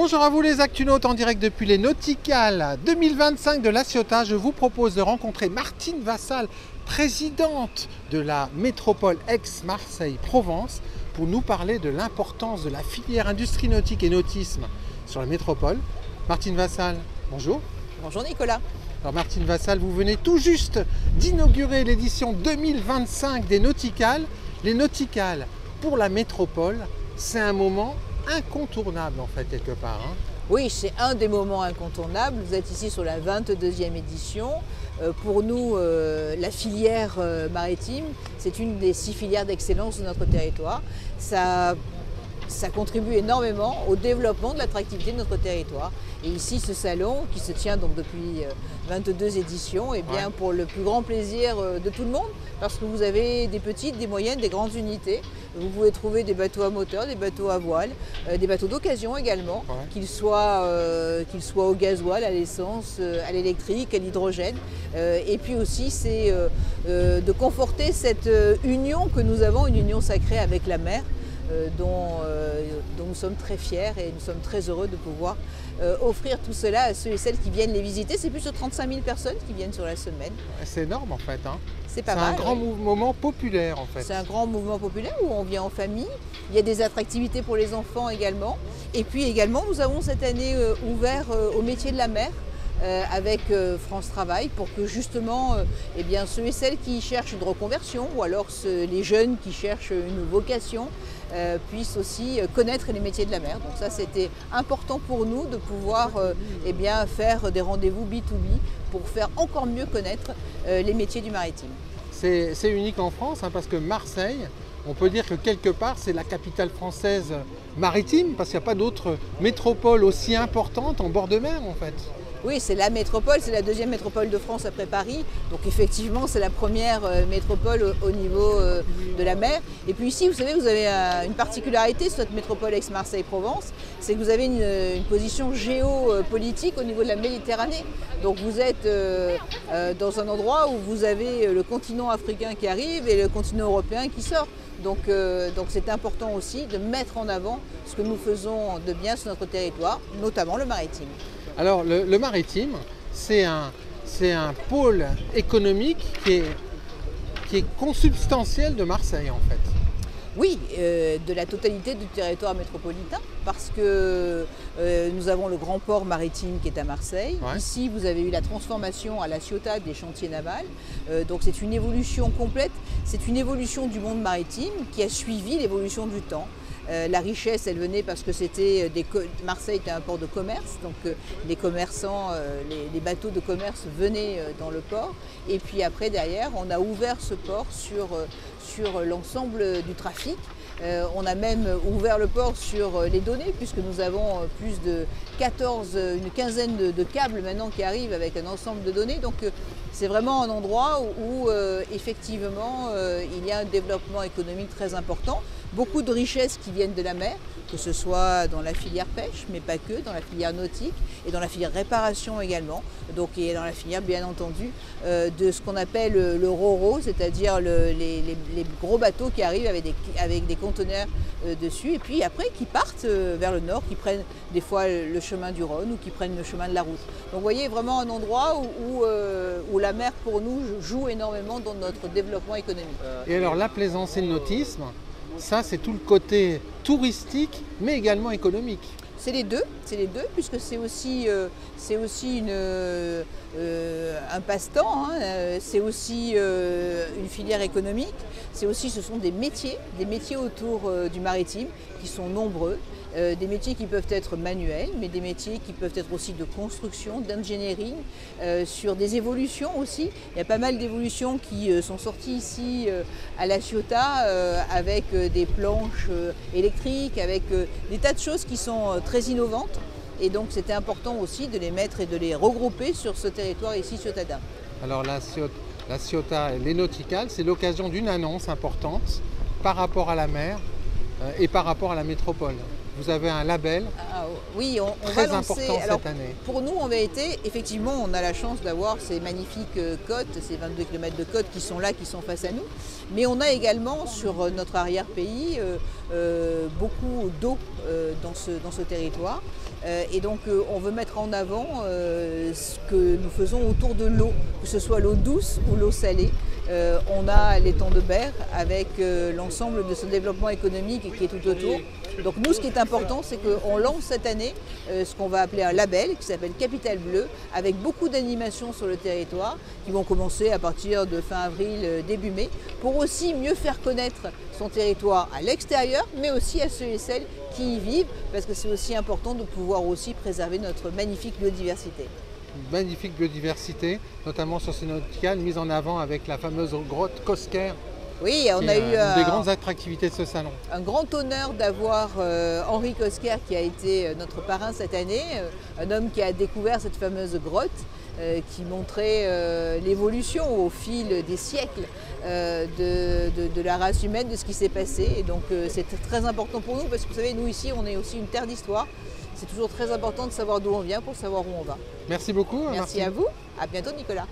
Bonjour à vous les Actunautes en direct depuis les Nauticales 2025 de La Ciotat. Je vous propose de rencontrer Martine Vassal, présidente de la métropole Aix-Marseille-Provence, pour nous parler de l'importance de la filière industrie nautique et nautisme sur la métropole. Martine Vassal, bonjour. Bonjour Nicolas. Alors Martine Vassal, vous venez tout juste d'inaugurer l'édition 2025 des Nauticales. Les Nauticales pour la métropole, c'est un moment incontournable en fait quelque part. Oui, c'est un des moments incontournables. Vous êtes ici sur la 22e édition. Pour nous, la filière maritime, c'est une des 6 filières d'excellence de notre territoire. Ça contribue énormément au développement de l'attractivité de notre territoire. Et ici, ce salon, qui se tient donc depuis 22 éditions, est bien pour le plus grand plaisir de tout le monde, parce que vous avez des petites, des moyennes, des grandes unités. Vous pouvez trouver des bateaux à moteur, des bateaux à voile, des bateaux d'occasion également, qu'ils soient au gasoil, à l'essence, à l'électrique, à l'hydrogène. Et puis aussi, c'est de conforter cette union que nous avons, une union sacrée avec la mer, dont nous sommes très fiers et nous sommes très heureux de pouvoir offrir tout cela à ceux et celles qui viennent les visiter. C'est plus de 35 000 personnes qui viennent sur la semaine. C'est énorme en fait. C'est pas mal. C'est un grand moment populaire en fait. C'est un grand mouvement populaire où on vient en famille. Il y a des attractivités pour les enfants également. Et puis également, nous avons cette année ouvert au métier de la mer. Avec France Travail pour que justement eh bien, ceux et celles qui cherchent une reconversion ou alors les jeunes qui cherchent une vocation puissent aussi connaître les métiers de la mer. Donc ça c'était important pour nous de pouvoir eh bien, faire des rendez-vous B2B pour faire encore mieux connaître les métiers du maritime. C'est unique en France parce que Marseille, on peut dire que quelque part c'est la capitale française maritime parce qu'il n'y a pas d'autre métropole aussi importante en bord de mer en fait. Oui, c'est la métropole, c'est la 2e métropole de France après Paris. Donc effectivement, c'est la première métropole au niveau de la mer. Et puis ici, vous savez, vous avez une particularité sur cette métropole Aix-Marseille-Provence, c'est que vous avez une position géopolitique au niveau de la Méditerranée. Donc vous êtes dans un endroit où vous avez le continent africain qui arrive et le continent européen qui sort. Donc c'est important aussi de mettre en avant ce que nous faisons de bien sur notre territoire, notamment le maritime. Alors le maritime, c'est un pôle économique qui est consubstantiel de Marseille en fait. Oui, de la totalité du territoire métropolitain, parce que nous avons le grand port maritime qui est à Marseille. Ici, vous avez eu la transformation à La Ciotat des chantiers navals. Donc c'est une évolution complète, c'est une évolution du monde maritime qui a suivi l'évolution du temps. La richesse, elle venait parce que Marseille était un port de commerce, donc les commerçants, les bateaux de commerce venaient dans le port. Et puis après, derrière, on a ouvert ce port sur l'ensemble du trafic. On a même ouvert le port sur les données, puisque nous avons plus de une quinzaine de câbles maintenant qui arrivent avec un ensemble de données. Donc c'est vraiment un endroit où effectivement il y a un développement économique très important. Beaucoup de richesses qui viennent de la mer, que ce soit dans la filière pêche, mais pas que, dans la filière nautique et dans la filière réparation également. Donc, et dans la filière, bien entendu, de ce qu'on appelle le ro-ro, c'est-à-dire les gros bateaux qui arrivent avec des conteneurs dessus, et puis après qui partent vers le nord, qui prennent des fois le chemin du Rhône ou qui prennent le chemin de la route. Donc, vous voyez, vraiment un endroit où la mer, pour nous, joue énormément dans notre développement économique. Et alors, la plaisance et le nautisme, ça, c'est tout le côté touristique, mais également économique. C'est les deux, puisque c'est aussi un passe-temps, c'est aussi une filière économique, ce sont des métiers autour du maritime qui sont nombreux, des métiers qui peuvent être manuels, mais des métiers qui peuvent être aussi de construction, d'ingénierie, sur des évolutions aussi. Il y a pas mal d'évolutions qui sont sorties ici à La Ciotat avec des planches électriques, avec des tas de choses qui sont très innovantes. Et donc c'était important aussi de les mettre et de les regrouper sur ce territoire ici ciotadin. Alors La Ciotat et les Nauticales, c'est l'occasion d'une annonce importante par rapport à la mer et par rapport à la métropole. Vous avez un label oui, on très va lancer, important alors, cette année. Pour nous, en vérité, effectivement, on a la chance d'avoir ces magnifiques côtes, ces 22 km de côtes qui sont là, qui sont face à nous. Mais on a également sur notre arrière-pays beaucoup d'eau dans ce territoire. Et donc on veut mettre en avant ce que nous faisons autour de l'eau, que ce soit l'eau douce ou l'eau salée. On a l'étang de Berre avec l'ensemble de ce développement économique qui est tout autour. Donc nous, ce qui est important, c'est qu'on lance cette année ce qu'on va appeler un label qui s'appelle Capitale Bleue, avec beaucoup d'animations sur le territoire qui vont commencer à partir de fin avril, début mai, pour aussi mieux faire connaître son territoire à l'extérieur, mais aussi à ceux et celles qui y vivent, parce que c'est aussi important de pouvoir aussi préserver notre magnifique biodiversité. Magnifique biodiversité, notamment sur ces nauticales, mise en avant avec la fameuse grotte Cosquer. Oui, on a eu une des grandes attractivités de ce salon. Un grand honneur d'avoir Henri Cosquer qui a été notre parrain cette année, un homme qui a découvert cette fameuse grotte qui montrait l'évolution au fil des siècles de la race humaine, de ce qui s'est passé. Et donc c'est très important pour nous parce que vous savez, nous ici on est aussi une terre d'histoire. C'est toujours très important de savoir d'où on vient pour savoir où on va. Merci beaucoup. Merci à vous. À bientôt Nicolas.